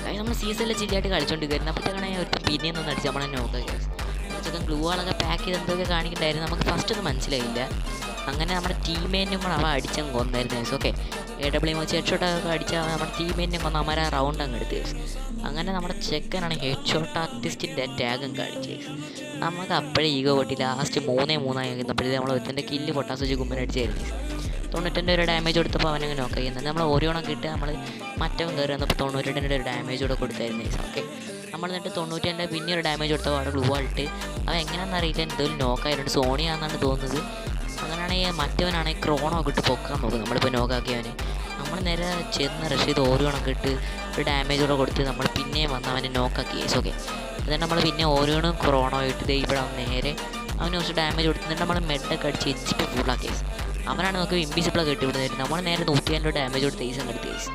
കാര്യം നമ്മൾ സീസണിൽ ചില്ലായിട്ട് കളിച്ചുകൊണ്ടിരിക്കുന്നത് അപ്പോഴത്തേക്കാണ് ഒരു പിന്നെയൊന്നും അടിച്ച് നമ്മളെ നോക്കുക കേസ്. കുറച്ചൊക്കെ ഗ്ലൂകളൊക്കെ പാക്ക് ചെയ്ത് എന്തൊക്കെ കാണിക്കണ്ടായിരുന്നു, നമുക്ക് ഫസ്റ്റ് ഒന്നും മനസ്സിലായില്ല. അങ്ങനെ നമ്മുടെ ടീമേറ്റിനും കൂടെ അവ അടിച്ചങ്ങ് കൊന്നായിരുന്നു കേസ്. ഓക്കെ, AW വെച്ച് ഹെഡ് ഷോട്ടൊക്കെ അടിച്ചാൽ നമ്മുടെ ടീമേറ്റിനും കൊന്ന അമ്മ ആ റൗണ്ട് അങ്ങ് എടുത്ത് കേസ്. അങ്ങനെ നമ്മുടെ ചെക്കനാണ് ഹെഡ് ഷോട്ട് ആർട്ടിസ്റ്റിൻ്റെ ടാഗും കാണിച്ചു കേസ്. നമുക്ക് അപ്പോഴേ ഈഗോ പൊട്ടി ലാസ്റ്റ് 3-3 കഴിഞ്ഞപ്പോഴത്തേക്ക് നമ്മൾ ഒരുത്തൻ്റെ കില്ല് പൊട്ടാസ് വെച്ച് കുമ്പനടിച്ചായിരുന്നു കേസ്. 92 ഒരു ഡാമേജ് കൊടുത്തപ്പോൾ അവനങ്ങ് നോക്കുക ചെയ്യുന്നത്. നമ്മൾ ഓരോണം കിട്ടുക നമ്മൾ മറ്റവൻ കയറി വന്നപ്പോൾ 92 ഒരു ഡാമേജ് കൂടെ കൊടുത്തായിരുന്നു കേസ്. ഓക്കെ, നമ്മൾ എന്നിട്ട് 92 പിന്നെ ഒരു ഡാമേജ് കൊടുത്തപ്പോൾ അവിടെ ഗ്ലൂ ആയിട്ട് അവൻ എങ്ങനെയാണെന്ന് അറിയില്ല, എന്തെങ്കിലും നോക്കായിട്ടുണ്ട്. സോണിയാണെന്നാണ് തോന്നുന്നത്. അങ്ങനെയാണെങ്കിൽ മറ്റവനാണെങ്കിൽ ക്രോണോ ഇട്ട് പൊക്കാൻ നോക്കും. നമ്മളിപ്പോൾ നോക്കാക്കിയവന് നമ്മൾ നേരെ ചെന്ന് റഷ് ചെയ്ത് ഓരോണൊക്കെ ഇട്ട് ഒരു ഡാമേജ് കൂടെ കൊടുത്ത് നമ്മൾ പിന്നെയും വന്ന് അവനെ നോക്കാക്കി കേസ്. ഓക്കെ, എന്നിട്ട് നമ്മൾ പിന്നെ ഓരോന്നും ക്രോണോ ഇട്ട് ഇവിടെ നേരെ അവന് കുറച്ച് ഡാമേജ് കൊടുത്തിട്ട് നമ്മൾ മെഡൊക്കെ അടിച്ച് HP ഫുള്ളാക്കി കേസ്. അവനാണ് നമുക്ക് ഇൻവിസിബിളൊക്കെ കിട്ടി വിടുന്നത്. നമ്മൾ നേരെ 100 ഡാമേജ് കൊടുത്ത് കേസ് അങ്ങ് എടുത്ത് കേസ്.